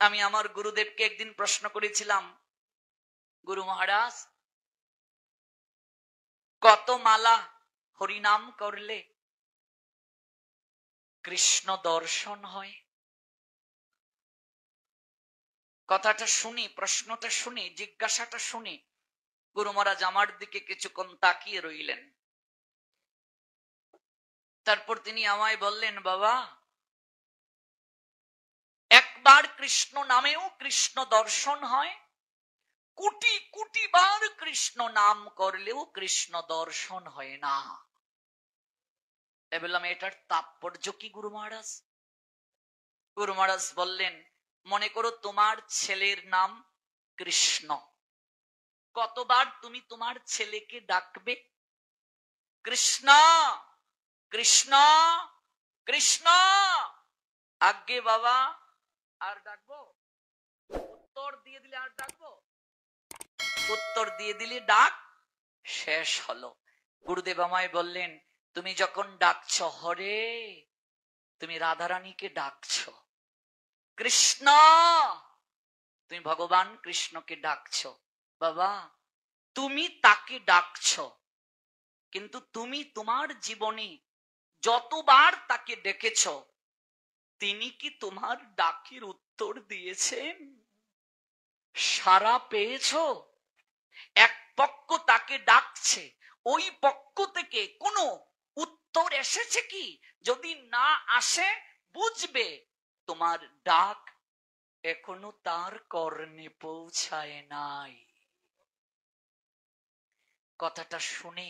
আমি আমার গুরুদেবকে একদিন প্রশ্ন করেছিলাম, গুরু মহারাজ, কত মালা হরিনাম করলে কৃষ্ণ দর্শন হয়? কথাটা শুনি, প্রশ্নটা শুনি, জিজ্ঞাসাটা শুনি গুরু মহারাজ আমার দিকে কিছুক্ষণ তাকিয়ে রইলেন। তারপর তিনি আমায় বললেন, বাবা, একবার কৃষ্ণ নামেও কৃষ্ণ দর্শন হয়, কোটি কোটি বার কৃষ্ণ নাম করলেও কৃষ্ণ দর্শন হয় না। বললাম, এটার তাৎপর্য কি গুরু মহারাজ? গুরু মহারাজ বললেন, মনে করো তোমার ছেলের নাম কৃষ্ণ, কতবার তুমি তোমার ছেলেকে ডাকবে? কৃষ্ণ কৃষ্ণ কৃষ্ণ। আজ্ঞে বাবা, আর ডাকবো? উত্তর দিয়ে দিলে আর ডাকবো? উত্তর দিয়ে দিলে ডাক শেষ হলো। গুরুদেব আমায় বললেন, তুমি যখন ডাকছ হরে, তুমি রাধারানীকে ডাকছ। কৃষ্ণ, তুমি ভগবান কৃষ্ণকে ডাকছ। বাবা, তুমি তাকে ডাকছ, কিন্তু তুমি তোমার জীবনে যতবার তাকে ডেকেছ, তিনি কি তোমার ডাকের উত্তর দিয়েছেন? সাড়া পেয়েছ? এক পক্ষ তাকে ডাকছে, ওই পক্ষ থেকে কোনো উত্তর এসেছে কি? যদি না আসে, বুঝবে তোমার ডাক এখনো তার কর্ণে পৌঁছায় নাই। কথাটা শুনে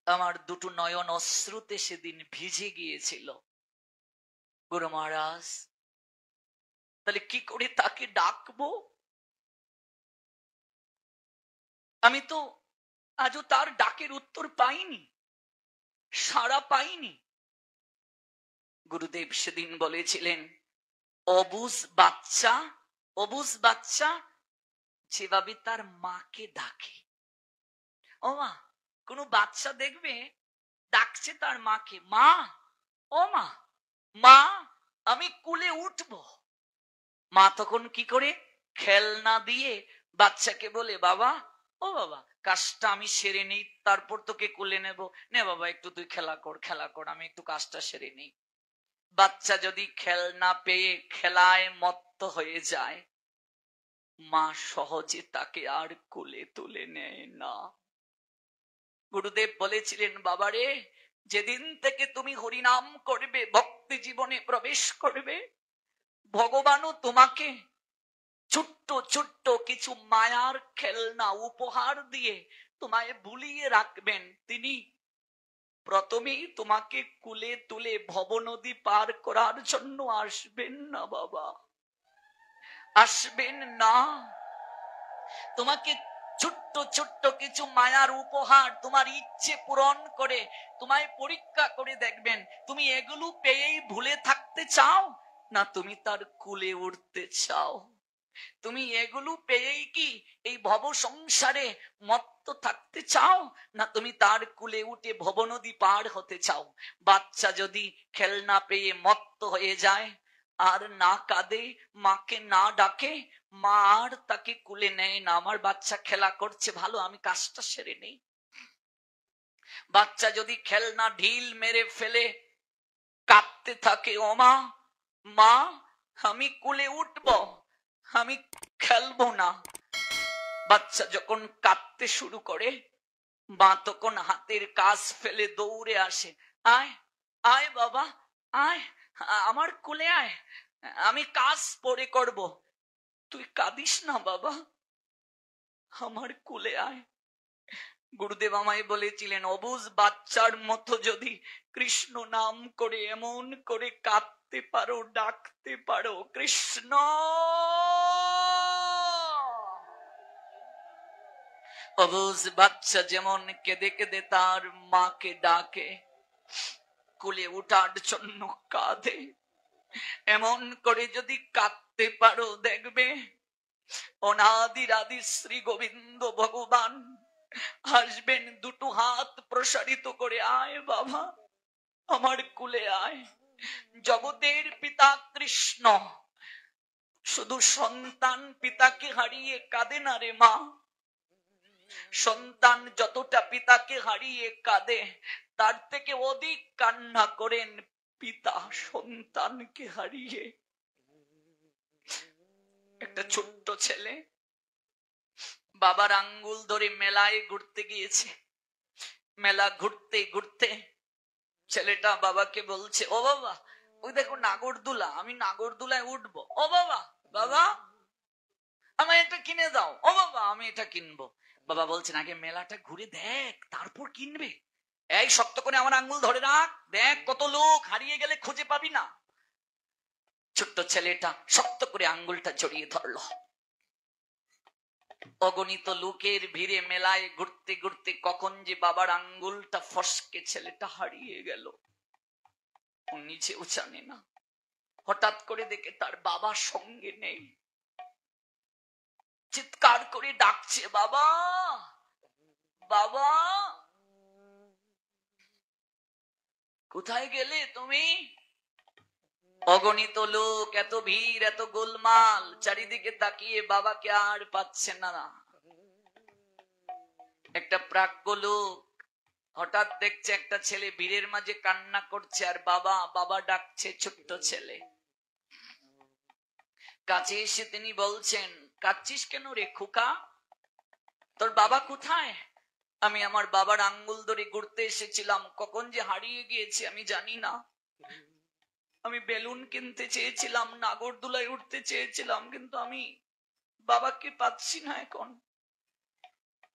আমার দুটো নয়ন অশ্রুতে সেদিন ভিজে গিয়েছিল। গুরু মহারাজ, তাহলে কি করে তাকে ডাকবো? আমি তো আজও তার ডাকের উত্তর পাইনি, সাড়া পাইনি। গুরুদেব সেদিন বলেছিলেন, অবুঝ বাচ্চা, অবুঝ বাচ্চা যেভাবে তার মাকে ডাকে। ও মা, কোন বাচ্চা দেখবে ডাকছে তার মাকে, মা, ও মা, মা আমি কুলে উঠবো। মা তখন কি করে? খেলনা দিয়ে বাচ্চাকে বলে, বাবা, ও বাবা, কাজটা আমি সেরে নিই, তারপর তোকে কুলে নেব। নে বাবা, একটু তুই খেলা কর, খেলা কর, আমি একটু কাজটা সেরে নিই। বাচ্চা যদি খেলনা পেয়ে খেলায় মত্ত হয়ে যায়, মা সহজে তাকে আর কোলে তুলে নেয় না। গুরুদেব বলেছিলেন, বাবারে, যেদিন থেকে তুমি হরিনাম করবে, ভক্তি জীবনে প্রবেশ করবে, ভগবানও তোমাকে ছোট্ট ছোট্ট কিছু মায়ার খেলনা উপহার দিয়ে তোমায় ভুলিয়ে রাখবেন। তিনি প্রথমেই তোমাকে কুলে তুলে ভবনদী পার করার জন্য আসবেন না বাবা, আসবেন না। তোমাকে ছোট্ট ছোট্ট কিছু মায়ার উপহার, তোমার ইচ্ছে পূরণ করে তোমায় পরীক্ষা করে দেখবেন, তুমি এগুলো পেয়েই ভুলে থাকতে চাও না তুমি তার কুলে উঠতে চাও? তুমি এগুলো পেয়েই কি এই ভব সংসারে মত্ত থাকতে চাও, না তুমি তার কুলে উঠে ভবনদী পার হতে চাও? বাচ্চা যদি খেলনা পেয়ে মত্ত হয়ে যায়, আর না কাঁদে, মাকে না ডাকে, মা আর তাকে কুলে নেয় না। আমার বাচ্চা খেলা করছে, ভালো, আমি কাজটা সেরে নেই। বাচ্চা যদি খেলনা ঢিল মেরে ফেলে কাঁদতে থাকে, ও মা, মা আমি কুলে উঠবো, আমি খেলবো না। বাচ্চা যখন কাঁদতে শুরু করে, মা তখন হাতের কাজ ফেলে দৌড়ে আসে, আয় আয় বাবা, আয় আমার কোলে আয়, আমি কাজ পরে করব। তুই কাঁদিস না বাবা, আমার কোলে আয়। গুরুদেব আমায় বলেছিলেন, অবুঝ বাচ্চার মতো যদি কৃষ্ণ নাম করে এমন করে কাঁদতে পারো, ডাকতে পারো, কৃষ্ণ, অবুঝ বাচ্চা যেমন কেঁদে কেঁদে তার মাকে ডাকে, কোলে উঠার জন্য কাঁদে, এমন করে যদি কাঁদতে পারো, দেখবে অনাদির আদি শ্রী গোবিন্দ ভগবান আসবেন দুটো হাত প্রসারিত করে, আয় বাবা আমার কুলে আয়। জগতের পিতা কৃষ্ণ। শুধু সন্তান পিতাকে হারিয়ে কাঁদে না রে মা, সন্তান যতটা পিতাকে হারিয়ে কাঁদে তার থেকে অধিক কান্না করেন পিতা সন্তানকে হারিয়ে। একটা ছোট্ট ছেলে বাবার আঙ্গুল ধরে মেলায় ঘুরতে গিয়েছে। মেলা ঘুরতে ঘুরতে ছেলেটা বাবাকে বলছে, ও বাবা ওই দেখো নাগরদোলা, আমি নাগরদোলায় উঠবো। ও বাবা, বাবা আমায় এটা কিনে দাও। ও বাবা আমি এটা কিনবো। বাবা বলছেন আগে মেলাটা ঘুরে দেখ তারপর কিনবে। এই শক্ত করে আমার আঙ্গুল ধরে রাখ, দেখ কত লোক, হারিয়ে গেলে খুঁজে পাবি না। ছোট্ট ছেলেটা শক্ত করে আঙ্গুলটা জড়িয়ে ধরলো। অগণিত লোকের ভিড়ে মেলায় ঘুরতে ঘুরতে কখন যে বাবার আঙ্গুলটা ফসকে ছেলেটা হারিয়ে গেল ও নিজেও জানে না। হঠাৎ করে দেখে তার বাবার সঙ্গে নেই। চিৎকার করে ডাকছে, বাবা বাবা কোথায় গেলে তুমি? অগণিত লোক, এত ভিড়, এত গোলমাল, চারিদিকে তাকিয়ে বাবাকে আর পাচ্ছে না। একটা প্রাজ্ঞ লোক হঠাৎ দেখছে একটা ছেলে ভিড়ের মাঝে কান্না করছে আর বাবা বাবা ডাকছে ছোট্ট ছেলে। কাছে এসে তিনি বলছেন, কাঁদছিস কেন রে খোকা? তোর বাবা কোথায়? আমি আমার বাবার আঙ্গুল ধরে ঘুরতে এসেছিলাম, কখন যে হারিয়ে গিয়েছে আমি জানি না। আমি বেলুন কিনতে চেয়েছিলাম, নাগরদোলায় উঠতে চেয়েছিলাম, কিন্তু আমি বাবাকে পাচ্ছি না এখন।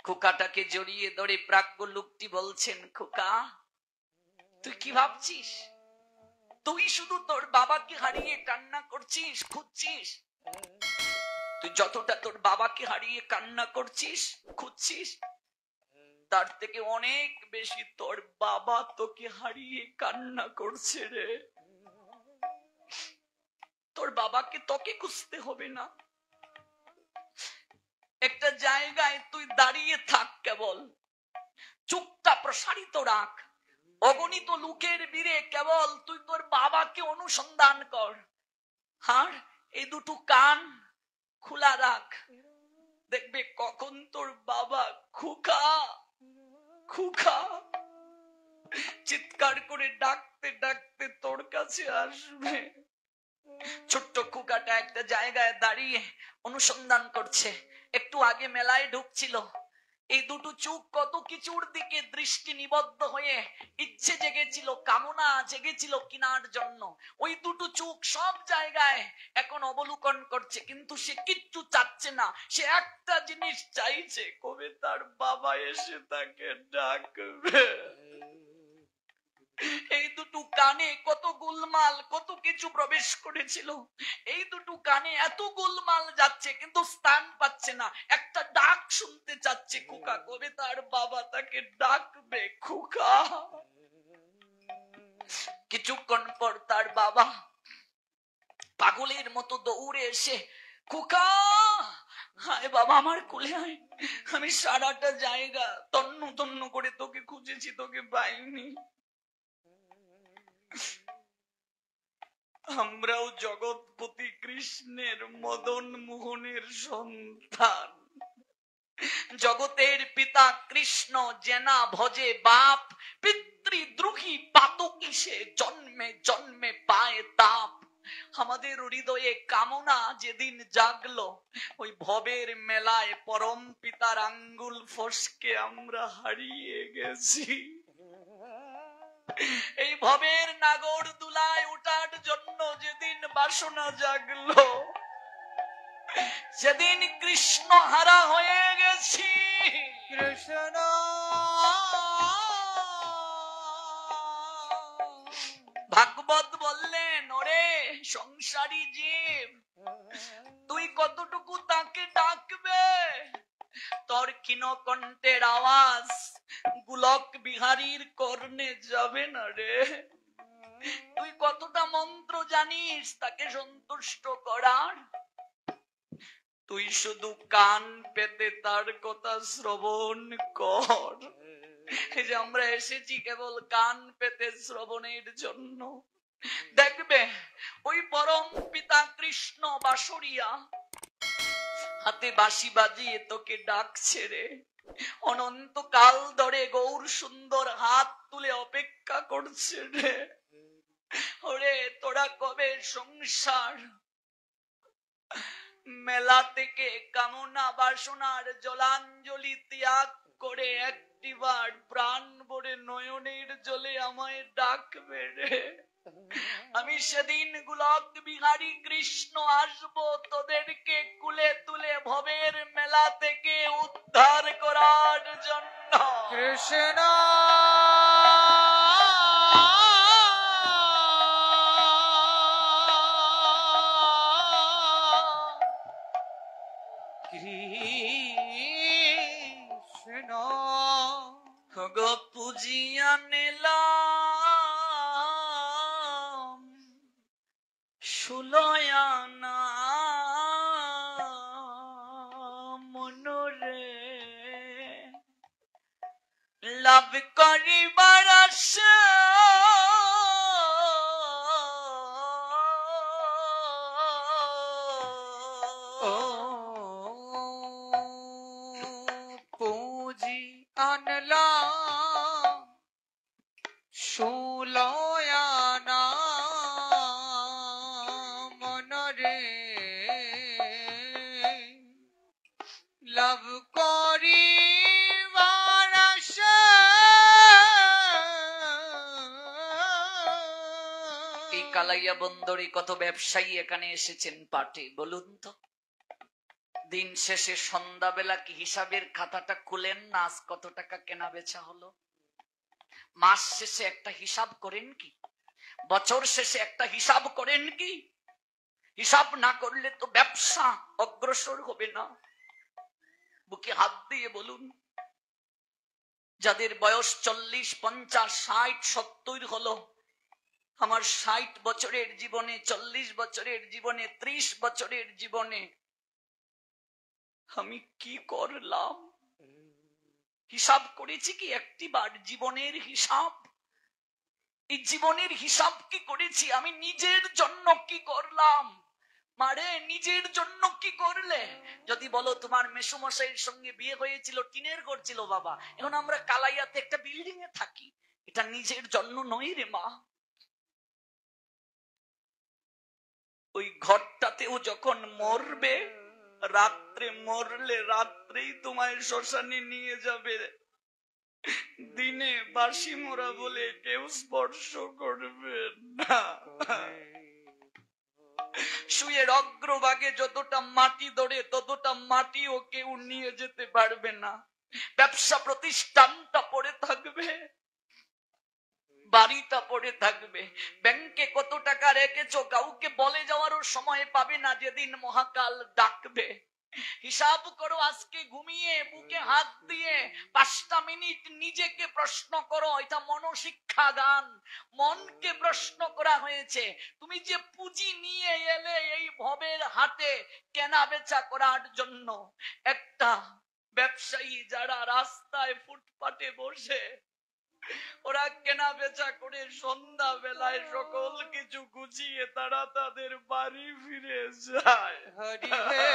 খোকাটাকে জড়িয়ে ধরে প্রাজ্ঞ লোকটি বলছেন, খোকা তুই কি ভাবছিস? তুই শুধু তোর বাবাকে হারিয়ে কান্না করছিস, খুঁজছিস। তুই যতটা তোর বাবাকে হারিয়ে কান্না করছিস, খুঁজছিস, তার থেকে অনেক বেশি তোর বাবা তোকে হারিয়ে কান্না করছে রে। তোর বাবাকে তোকে খুঁজতে হবে না। একটা জায়গায় তুই দাঁড়িয়ে থাক, কেবল চোখটা প্রসারিত রাখ, অগণিত লোকের ভিড়ে কেবল তুই তোর বাবাকে অনুসন্ধান কর। আর এই দুটো কান খোলা রাখ, দেখবে কখন তোর বাবা খোকা খোকা চিৎকার করে ডাকতে ডাকতে তোর কাছে আসবে। ছোট্ট খোকাটা একটা জায়গায় দাঁড়িয়ে অনুসন্ধান করছে। একটু আগে মেলায় ঢুকছিল, এই দুটো চোখ কত কিছুর দিকে দৃষ্টি নিবদ্ধ হয়ে ইচ্ছে জেগেছিল, কামনা জেগেছিল কিনার জন্য। ওই দুটো চোখ সব জায়গায় এখন অবলোকন করছে, কিন্তু সে কিচ্ছু চাচ্ছে না। সে একটা জিনিস চাইছে, কবে তার বাবা এসে তাকে ডাকবে। এই দুটো কানে কত গোলমাল, কত কিছু প্রবেশ করেছিল। এই দুটো কানে এত গোলমাল যাচ্ছে, কিন্তু স্থান পাচ্ছে না। একটা ডাক শুনতে চাচ্ছে, খোকা কবে তার বাবা তাকে ডাকবে খোকা। কিছুক্ষণ পর তার বাবা পাগলের মতো দৌড়ে এসে, খোকা হায় বাবা আমার কোলে আয়, আমি সারাটা জায়গা তন্ন তন্ন করে তোকে খুঁজেছি, তোকে পাইনি। আমরাও জগৎপতি কৃষ্ণের মদন মোহনের সন্তান। জগতের পিতা কৃষ্ণ জেনা ভজে বাপ, পিতৃদ্রোহী পাতকী সে জন্মে জন্মে পায় তাপ। আমাদের হৃদয়ে কামনা যেদিন জাগলো, ওই ভবের মেলায় পরম পিতার আঙ্গুল ফসকে আমরা হারিয়ে গেছি। এই ভবের নাগরদোলায় ওঠার জন্য যেদিন বাসনা জাগলো, সেদিন কৃষ্ণ হারা হয়ে গেছি। কৃষ্ণ ভাগবত বললেন, ওরে সংসারী জীব, তুই কতটুকু তাকে ডাকবে? তোর ক্ষীণ কণ্ঠের আওয়াজ গোলক বিহারীর কর্ণে যাবে না রে। তুই কতটা মন্ত্র জানিস তাকে সন্তুষ্ট করার? তুই শুধু কান পেতে তার কথা শ্রবণ কর। এই যে আমরা এসেছি কেবল কান পেতে শ্রবণের জন্য। দেখবে ওই পরম পিতা কৃষ্ণ বাঁশরিয়া হাতে বাঁশি বাজিয়ে তোকে ডাকছে রে। অনন্তকাল ধরে গৌর সুন্দর হাত তুলে অপেক্ষা করছে রে। ওরে তোরা কবে সংসার মেলা থেকে কামনা বাসনার জলাঞ্জলি ত্যাগ করে একটিবার প্রাণ ভরে নয়নের জলে আমায় ডাকবে রে। আমি সেদিন গোলক বিহারী কৃষ্ণ আসবো তোদেরকে কুলে তুলে ভবের মেলা থেকে উদ্ধার করার জন্য। কৃষ্ণ কৃষ্ণ গো পুজিয়া নিলাম সুলয়ানা মনরে লাভ করিবার আশা পুঁজি আনলাম সুলয়ানা মনরে লাভ করিবার আশা। এই কালাইয়া বন্দরে কত ব্যবসায়ী এখানে এসেছেন পাটে, বলুন তো। দিন শেষে সন্ধ্যাবেলা কি হিসাবের খাতাটা খুলেন না? আজ কত টাকা কেনা বেচা হলো? মাস শেষে একটা হিসাব করেন কি? বছর শেষে একটা হিসাব করেন কি? হিসাব না করলে তো ব্যবসা অগ্রসর হবে না। বুকে হাত দিয়ে বলুন, যাদের বয়স 40, 50, 60, 70 হলো, আমার 60 বছরের জীবনে, 40 বছরের জীবনে, 30 বছরের জীবনে আমি কি করলাম? হিসাব করেছি কি একটিবার? জীবনের হিসাব, এই জীবনের হিসাব কি করেছি? আমি নিজের জন্য কি করলাম? মারে নিজের জন্য কি করলে? যদি বলো তোমার মেসোমশাইয়ের সঙ্গে বিয়ে হয়েছিল, টিনের ঘর ছিল বাবা, এখন আমরা কালাইয়াতে একটা বিল্ডিং এ থাকি, এটা নিজের জন্য নয় রে মা। ওই ঘরটাতেও যখন মরবে, রাত্রে মরলে রাত্রেই তোমায় শ্মশানে নিয়ে যাবে, দিনে বাসি মোরা বলে কেউ স্পর্শ করবে না। শুয়ের অগ্রভাগে যতটা মাটি ধরে ততটা মাটিও কেউ নিয়ে যেতে পারবে না। ব্যবসা প্রতিষ্ঠানটা পড়ে থাকবে, বাড়িটা পড়ে থাকবে, ব্যাংকে কত টাকা রেখেছো কাউকে বলে যাওয়ারও সময় পাবে না যেদিন মহাকাল ডাকবে। হিসাব করো, আজকে ঘুমিয়ে বুকে হাত দিয়ে 5টা মিনিট নিজেকে প্রশ্ন করো। এটা মনোশিক্ষা গান, মনকে প্রশ্ন করা হয়েছে। তুমি যে পুঁজি নিয়ে এলে এই ভবের হাটে কেনা বেচা করার জন্য, একটা ব্যবসায়ী যারা রাস্তায় ফুটপাতে বসে ওরা কেনা বেচা করে সন্ধ্যা বেলায় সকল কিছু গুছিয়ে তারা তাদের বাড়ি ফিরে যায়। হরি হে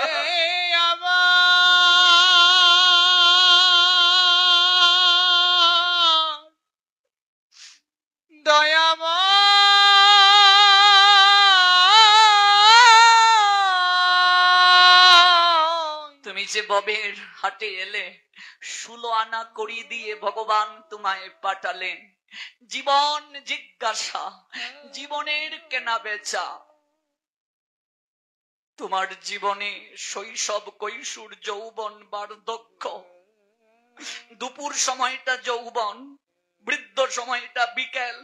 আমার দয়াময়, তুমি যে ভবের হাটে এলে, 16 আনা করি দিয়ে ভগবান তোমায় পাঠালেন। জীবন জিজ্ঞাসা, জীবনের কেনা বেচা। তোমার জীবনে শৈশব, কৈশোর, যৌবন, বার্ধক্য, দুপুর সময়টা যৌবন, বৃদ্ধ সময়টা বিকেল।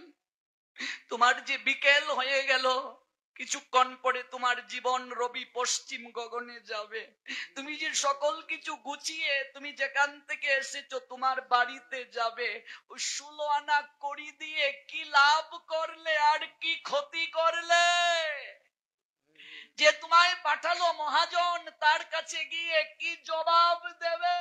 তোমার যে বিকেল হয়ে গেল, কিছুক্ষণ পরে তোমার জীবন রবি পশ্চিম গগনে যাবে। তুমি যে সকল কিছু গুছিয়ে তুমি যেখান থেকে এসেছো তোমার বাড়িতে যাবে, ওই 16 আনা করি দিয়ে কি লাভ করলে আর কি ক্ষতি করলে? যে তোমায় পাঠালো মহাজন, তার কাছে গিয়ে কি জবাব দেবে?